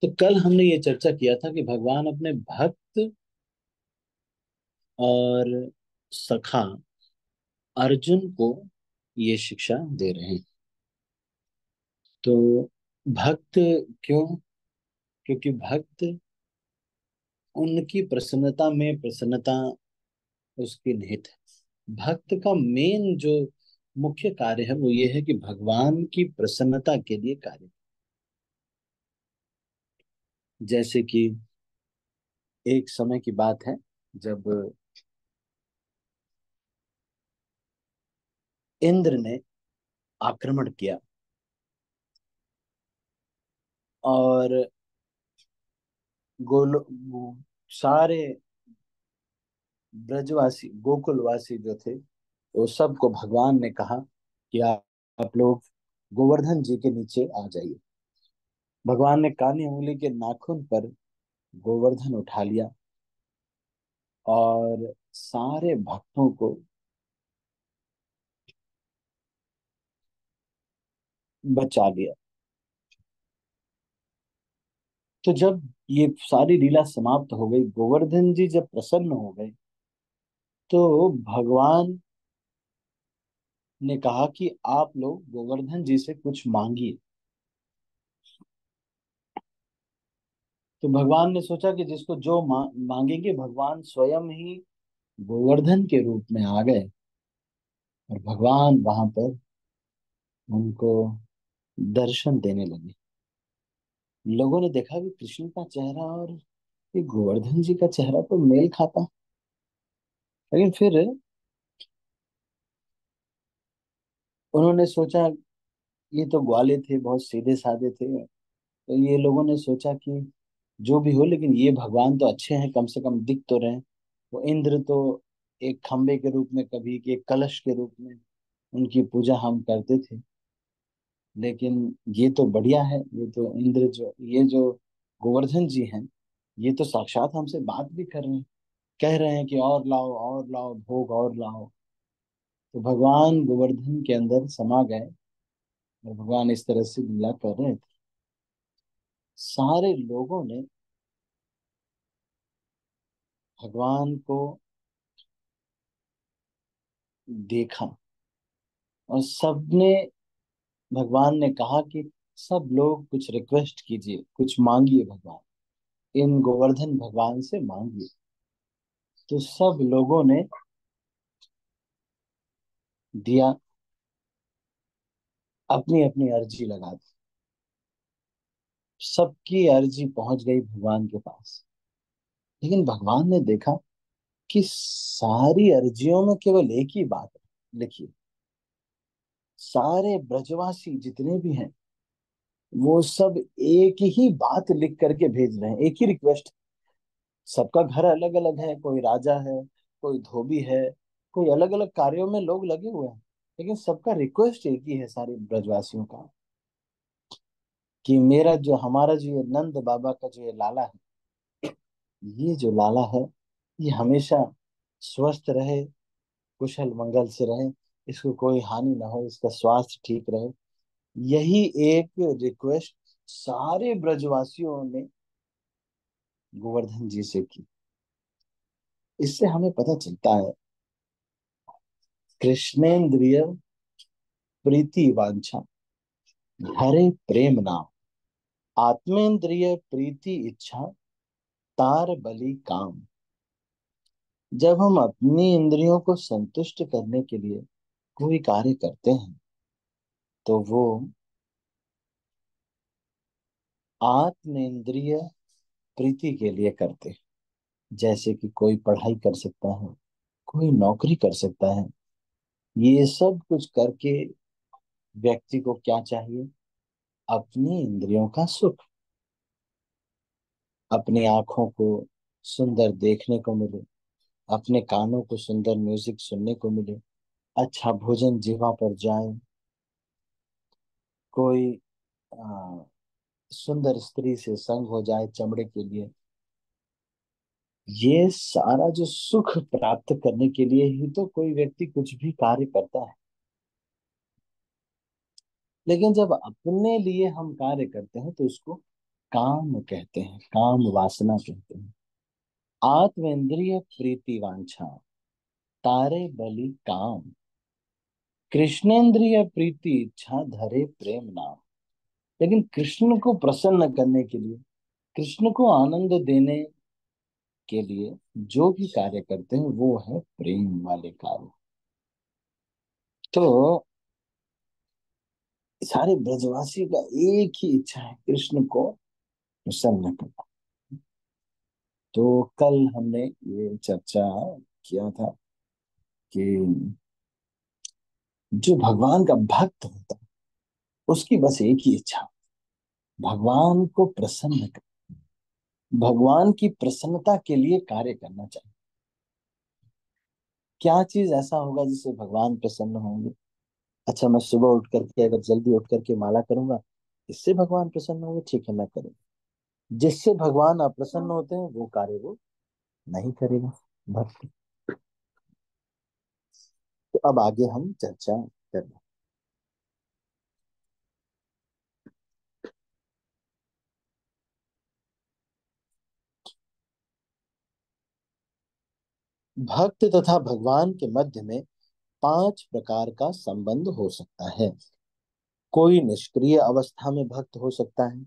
तो कल हमने ये चर्चा किया था कि भगवान अपने भक्त और सखा अर्जुन को ये शिक्षा दे रहे हैं। तो भक्त क्यों? क्योंकि भक्त, उनकी प्रसन्नता में प्रसन्नता उसकी निहित है। भक्त का मेन जो मुख्य कार्य है वो ये है कि भगवान की प्रसन्नता के लिए कार्य। जैसे कि एक समय की बात है जब इंद्र ने आक्रमण किया और सारे ब्रजवासी गोकुलवासी जो थे वो सबको भगवान ने कहा कि आप लोग गोवर्धन जी के नीचे आ जाइए। भगवान ने कानी उंगली के नाखून पर गोवर्धन उठा लिया और सारे भक्तों को बचा लिया। तो जब ये सारी लीला समाप्त हो गई, गोवर्धन जी जब प्रसन्न हो गए, तो भगवान ने कहा कि आप लोग गोवर्धन जी से कुछ मांगिए। तो भगवान ने सोचा कि जिसको जो मांगेंगे, भगवान स्वयं ही गोवर्धन के रूप में आ गए और भगवान वहां पर उनको दर्शन देने लगे। लोगों ने देखा कि कृष्ण का चेहरा और ये गोवर्धन जी का चेहरा तो मेल खाता। लेकिन फिर उन्होंने सोचा, ये तो ग्वाले थे, बहुत सीधे साधे थे। तो ये लोगों ने सोचा कि जो भी हो, लेकिन ये भगवान तो अच्छे हैं, कम से कम दिख तो रहे। वो इंद्र तो एक खंबे के रूप में, कभी कि एक कलश के रूप में उनकी पूजा हम करते थे। लेकिन ये तो बढ़िया है, ये तो इंद्र जो, ये जो गोवर्धन जी हैं, ये तो साक्षात हमसे बात भी कर रहे हैं, कह रहे हैं कि और लाओ भोग और लाओ। तो भगवान गोवर्धन के अंदर समा गए और भगवान इस तरह से लीला कर रहे थे। सारे लोगों ने भगवान को देखा और सबने, भगवान ने कहा कि सब लोग कुछ रिक्वेस्ट कीजिए, कुछ मांगिए, भगवान इन गोवर्धन भगवान से मांगिए। तो सब लोगों ने दिया, अपनी अपनी अर्जी लगा दी। सबकी अर्जी पहुंच गई भगवान के पास। लेकिन भगवान ने देखा कि सारी अर्जियों में केवल एक ही बात है लिखी। सारे ब्रजवासी जितने भी हैं, वो सब एक ही बात लिख करके भेज रहे हैं, एक ही रिक्वेस्ट। सबका घर अलग अलग है, कोई राजा है, कोई धोबी है, कोई अलग अलग कार्यों में लोग लगे हुए हैं, लेकिन सबका रिक्वेस्ट एक ही है सारे ब्रजवासियों का, कि मेरा जो, हमारा जो ये नंद बाबा का जो ये लाला है, ये जो लाला है, ये हमेशा स्वस्थ रहे, कुशल मंगल से रहे, इसको कोई हानि ना हो, इसका स्वास्थ्य ठीक रहे। यही एक रिक्वेस्ट सारे ब्रजवासियों ने गोवर्धन जी से की। इससे हमें पता चलता है, कृष्णेंद्रिय प्रीति वांछा हरे प्रेम नाम, आत्मेंद्रिय प्रीति इच्छा तार बलि काम। जब हम अपनी इंद्रियों को संतुष्ट करने के लिए कोई कार्य करते हैं, तो वो आत्मेंद्रिय प्रीति के लिए करते हैं। जैसे कि कोई पढ़ाई कर सकता है, कोई नौकरी कर सकता है। ये सब कुछ करके व्यक्ति को क्या चाहिए? अपनी इंद्रियों का सुख, अपनी आंखों को सुंदर देखने को मिले, अपने कानों को सुंदर म्यूजिक सुनने को मिले, अच्छा भोजन जीवा पर जाए, कोई आ, सुंदर स्त्री से संग हो जाए चमड़े के लिए। ये सारा जो सुख प्राप्त करने के लिए ही तो कोई व्यक्ति कुछ भी कार्य करता है। लेकिन जब अपने लिए हम कार्य करते हैं तो उसको काम कहते हैं, काम वासना कहते हैं। आत्मेंद्रिय प्रीति वांछा तारे बलि काम, कृष्णेंद्रिय प्रीति इच्छा धरे प्रेम नाम। लेकिन कृष्ण को प्रसन्न करने के लिए, कृष्ण को आनंद देने के लिए जो भी कार्य करते हैं वो है प्रेम वाले कार्य। तो सारे ब्रजवासी का एक ही इच्छा है, कृष्ण को प्रसन्न करना। तो कल हमने ये चर्चा किया था कि जो भगवान का भक्त होता है उसकी बस एक ही इच्छा, भगवान को प्रसन्न कर, भगवान की प्रसन्नता के लिए कार्य करना चाहिए। क्या चीज ऐसा होगा जिससे भगवान प्रसन्न होंगे? अच्छा, मैं सुबह उठ करके अगर जल्दी उठ करके माला करूंगा, इससे भगवान प्रसन्न होंगे, ठीक है मैं करूँ। जिससे भगवान अप्रसन्न होते हैं वो कार्य वो नहीं करेगा भक्त। तो अब आगे हम चर्चा करें। भक्त तथा भगवान के मध्य में 5 प्रकार का संबंध हो सकता है। कोई निष्क्रिय अवस्था में भक्त हो सकता है,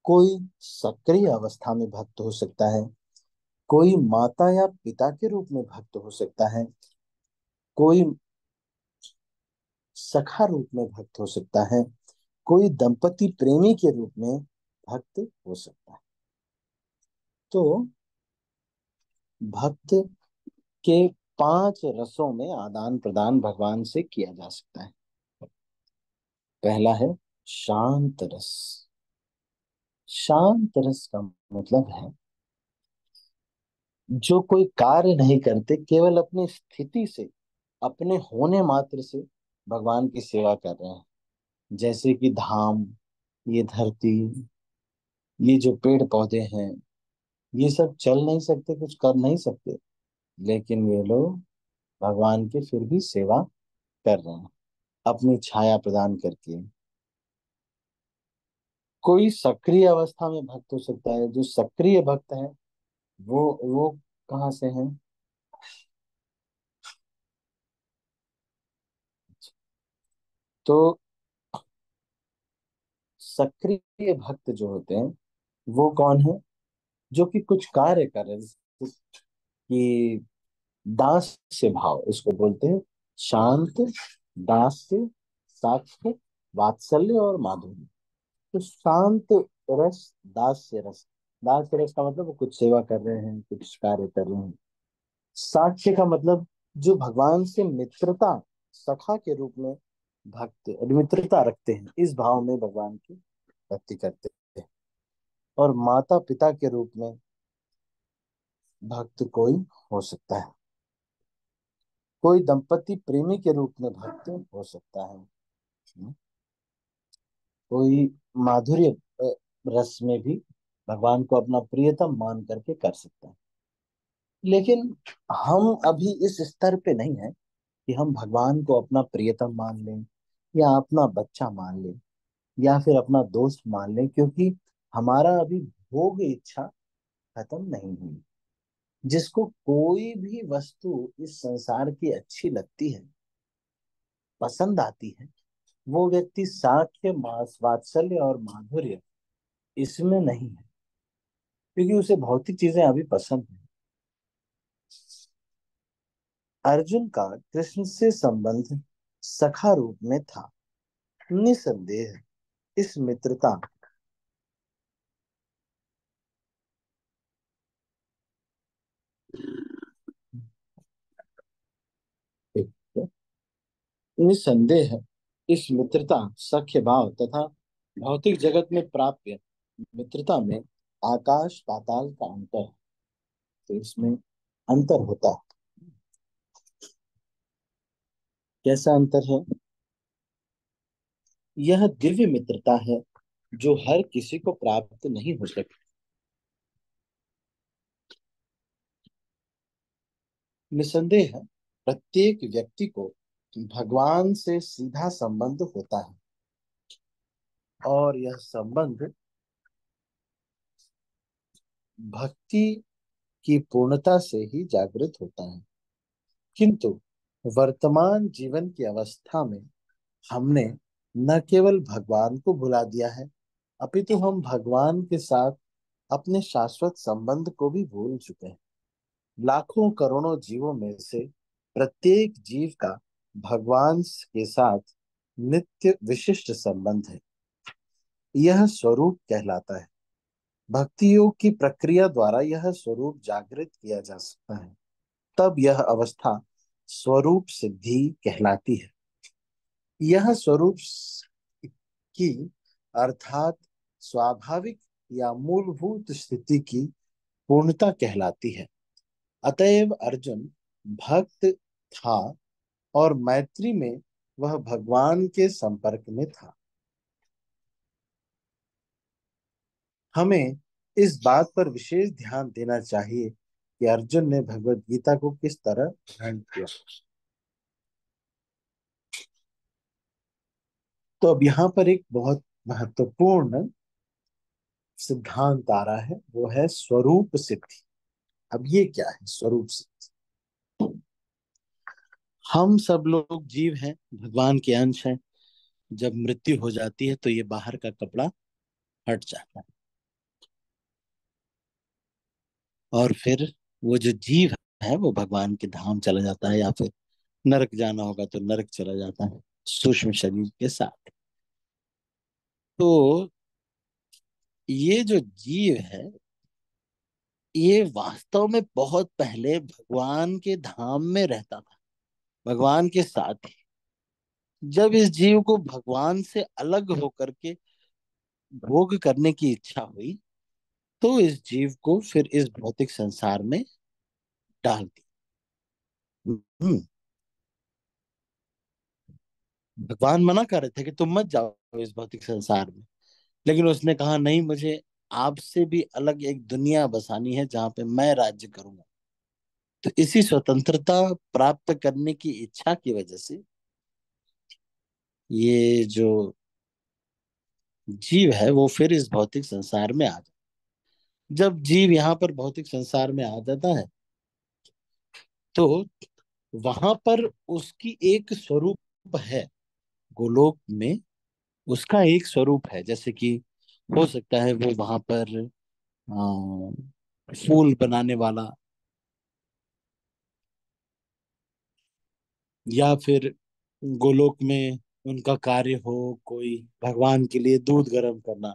कोई सक्रिय अवस्था में भक्त हो सकता है, कोई माता या पिता के रूप में भक्त हो सकता है, कोई सखा रूप में भक्त हो सकता है, कोई दंपति प्रेमी के रूप में भक्त हो सकता है। तो भक्त के 5 रसों में आदान प्रदान भगवान से किया जा सकता है। पहला है शांत रस। शांत रस का मतलब है जो कोई कार्य नहीं करते, केवल अपनी स्थिति से, अपने होने मात्र से भगवान की सेवा कर रहे हैं। जैसे कि धाम, ये धरती, ये जो पेड़ पौधे हैं, ये सब चल नहीं सकते, कुछ कर नहीं सकते, लेकिन ये लोग भगवान की फिर भी सेवा कर रहे हैं अपनी छाया प्रदान करके। कोई सक्रिय अवस्था में भक्त हो सकता है। जो सक्रिय भक्त है वो कहाँ से है? तो सक्रिय भक्त जो होते हैं वो कौन है? जो कि कुछ कार्य कर रहे हैं, जैसे कि दास से भाव, इसको बोलते हैं शांत, दास्य, साक्ष्य, वात्सल्य और माधुर्य। तो शांत रस, दास्य रस, दास्य रस का मतलब वो कुछ सेवा कर रहे हैं, कुछ कार्य कर रहे हैं। साक्ष्य का मतलब जो भगवान से मित्रता, सखा के रूप में भक्त मित्रता रखते हैं, इस भाव में भगवान की भक्ति करते हैं। और माता पिता के रूप में भक्त कोई हो सकता है, कोई दंपति प्रेमी के रूप में भक्त हो सकता है, कोई माधुर्य रस में भी भगवान को अपना प्रियतम मान करके कर सकता है। लेकिन हम अभी इस स्तर पे नहीं है कि हम भगवान को अपना प्रियतम मान लें या अपना बच्चा मान लें या फिर अपना दोस्त मान लें, क्योंकि हमारा अभी भोग इच्छा खत्म नहीं हुई। जिसको कोई भी वस्तु इस संसार की अच्छी लगती है, पसंद आती है, वो व्यक्ति साख्य, मास, वात्सल्य और माधुर्य इसमें नहीं है, क्योंकि उसे भौतिक चीजें अभी पसंद है। अर्जुन का कृष्ण से संबंध सखा रूप में था। निसंदेह इस मित्रता, निसंदेह इस मित्रता, सख्य भाव तथा भौतिक जगत में प्राप्य मित्रता में आकाश पाताल का अंतर है। तो इसमें अंतर होता है। कैसा अंतर है? यह दिव्य मित्रता है जो हर किसी को प्राप्त नहीं हो सकती। निसंदेह प्रत्येक व्यक्ति को भगवान से सीधा संबंध होता है, और यह संबंध भक्ति की पूर्णता से ही जागृत होता है। किंतु वर्तमान जीवन की अवस्था में हमने न केवल भगवान को भुला दिया है, अपितु हम भगवान के साथ अपने शाश्वत संबंध को भी भूल चुके हैं। लाखों करोड़ों जीवों में से प्रत्येक जीव का भगवान के साथ नित्य विशिष्ट संबंध है। यह स्वरूप कहलाता है। भक्ति योग की प्रक्रिया द्वारा यह स्वरूप जागृत किया जा सकता है। तब यह अवस्था स्वरूप सिद्धि कहलाती है। यह स्वरूप की अर्थात स्वाभाविक या मूलभूत स्थिति की पूर्णता कहलाती है। अतएव अर्जुन भक्त था और मैत्री में वह भगवान के संपर्क में था। हमें इस बात पर विशेष ध्यान देना चाहिए कि अर्जुन ने भगवत गीता को किस तरह ग्रहण किया। तो अब यहाँ पर एक बहुत महत्वपूर्ण सिद्धांत आ रहा है, वो है स्वरूप सिद्धि। अब ये क्या है स्वरूप सिद्धि? हम सब लोग जीव हैं, भगवान के अंश हैं। जब मृत्यु हो जाती है तो ये बाहर का कपड़ा हट जाता है और फिर वो जो जीव है वो भगवान के धाम चला जाता है, या फिर नरक जाना होगा तो नरक चला जाता है सूक्ष्म शरीर के साथ। तो ये जो जीव है ये वास्तव में बहुत पहले भगवान के धाम में रहता था, भगवान के साथ ही। जब इस जीव को भगवान से अलग होकर के भोग करने की इच्छा हुई तो इस जीव को फिर इस भौतिक संसार में डाल दिया। भगवान मना कर रहे थे कि तुम मत जाओ इस भौतिक संसार में, लेकिन उसने कहा नहीं, मुझे आपसे भी अलग एक दुनिया बसानी है जहां पे मैं राज्य करूंगा। तो इसी स्वतंत्रता प्राप्त करने की इच्छा की वजह से ये जो जीव है वो फिर इस भौतिक संसार में आ जाता। जब जीव यहाँ पर भौतिक संसार में आ जाता है तो वहां पर उसकी एक स्वरूप है। गोलोक में उसका एक स्वरूप है, जैसे कि हो सकता है वो वहां पर फूल बनाने वाला, या फिर गोलोक में उनका कार्य हो कोई भगवान के लिए दूध गर्म करना।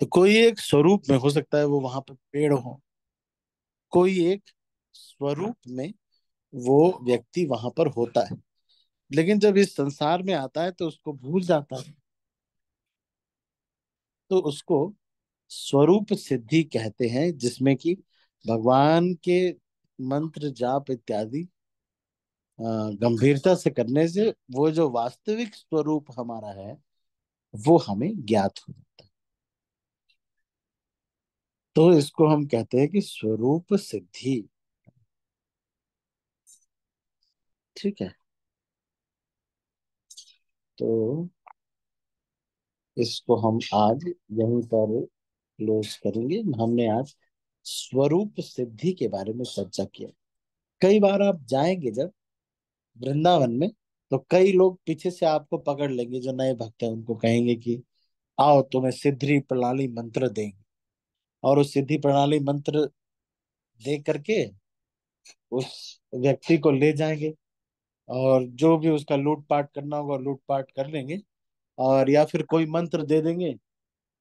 तो कोई एक स्वरूप में हो सकता है वो वहां पर पेड़ हो, कोई एक स्वरूप में वो व्यक्ति वहां पर होता है। लेकिन जब इस संसार में आता है तो उसको भूल जाता है, तो उसको स्वरूप सिद्धि कहते हैं, जिसमें कि भगवान के मंत्र जाप इत्यादि गंभीरता से करने से वो जो वास्तविक स्वरूप हमारा है वो हमें ज्ञात हो जाता है। तो इसको हम कहते हैं कि स्वरूप सिद्धि। ठीक है, तो इसको हम आज यहीं पर क्लोज करेंगे। हमने आज स्वरूप सिद्धि के बारे में चर्चा किया। कई बार आप जाएंगे जब वृंदावन में तो कई लोग पीछे से आपको पकड़ लेंगे, जो नए भक्त हैं उनको कहेंगे कि आओ तुम्हें सिद्धि प्रणाली मंत्र देंगे, और उस सिद्धि प्रणाली मंत्र दे करके उस व्यक्ति को ले जाएंगे और जो भी उसका लूटपाट करना होगा लूटपाट कर लेंगे। और या फिर कोई मंत्र दे देंगे,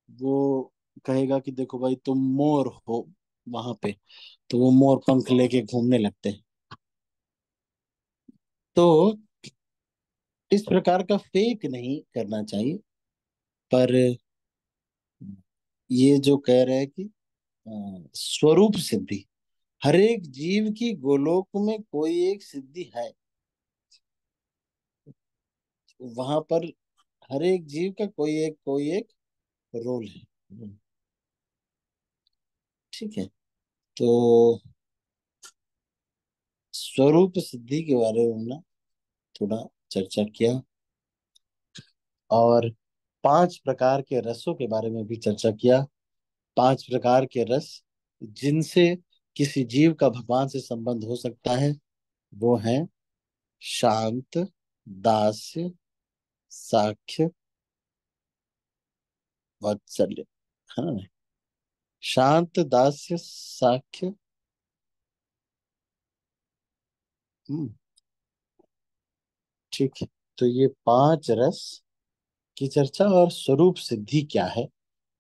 वो कहेगा कि देखो भाई तुम मोर हो वहां पे, तो वो मोर पंख लेके घूमने लगते हैं। तो इस प्रकार का फेक नहीं करना चाहिए। पर ये जो कह रहे हैं कि स्वरूप सिद्धि, हर एक जीव की गोलोक में कोई एक सिद्धि है, वहां पर हर एक जीव का कोई एक रोल है। ठीक है, तो स्वरूप सिद्धि के बारे में ना थोड़ा चर्चा किया, और 5 प्रकार के रसों के बारे में भी चर्चा किया। 5 प्रकार के रस जिनसे किसी जीव का भगवान से संबंध हो सकता है, वो है शांत, दास्य, साख्य, वात्सल्य। हाँ, शांत, दास्य, साख्य। हम्म, ठीक है। तो ये 5 रस की चर्चा और स्वरूप सिद्धि क्या है,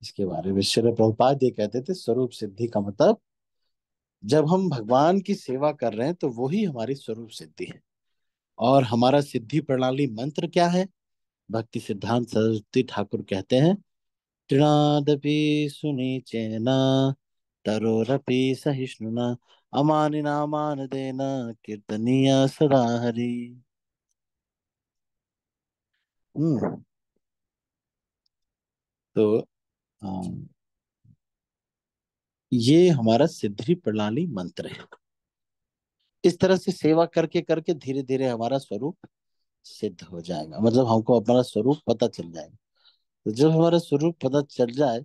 इसके बारे में श्रील प्रभुपाद ये कहते थे, स्वरूप सिद्धि का मतलब जब हम भगवान की सेवा कर रहे हैं तो वो ही हमारी स्वरूप सिद्धि है। और हमारा सिद्धि प्रणाली मंत्र क्या है? भक्ति सिद्धांत सरस्वती ठाकुर कहते हैं, तृणादपि सुनिचेन तरोरपि सहिष्णुना अमानिना मानदेन कीर्तनीय सदा हरि। हम्म। तो ये हमारा सिद्धि प्रणाली मंत्र है। इस तरह से सेवा करके करके धीरे धीरे हमारा स्वरूप सिद्ध हो जाएगा, मतलब हमको अपना स्वरूप पता चल जाएगा। तो जब हमारा स्वरूप पता चल जाए,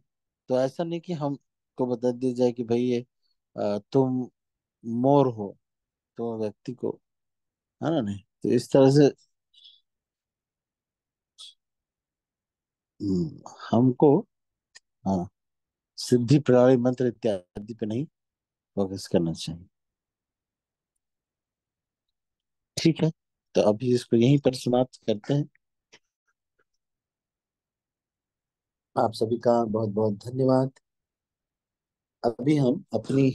तो ऐसा नहीं कि हमको बता दिया जाए कि भाई ये तुम मोर हो, तुम व्यक्ति को, है ना, नहीं तो इस तरह से हमको, हाँ, सिद्धि प्रणाली मंत्र इत्यादि पे नहीं फोकस करना चाहिए। ठीक है, तो अभी इसको यहीं पर समाप्त करते हैं। आप सभी का बहुत बहुत धन्यवाद। अभी हम अपनी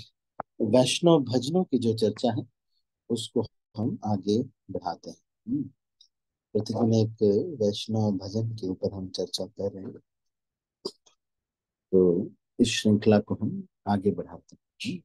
वैष्णव भजनों की जो चर्चा है उसको हम आगे बढ़ाते हैं। प्रतिदिन एक वैष्णव भजन के ऊपर हम चर्चा कर रहे हैं, तो इस श्रृंखला को हम आगे बढ़ाते हैं।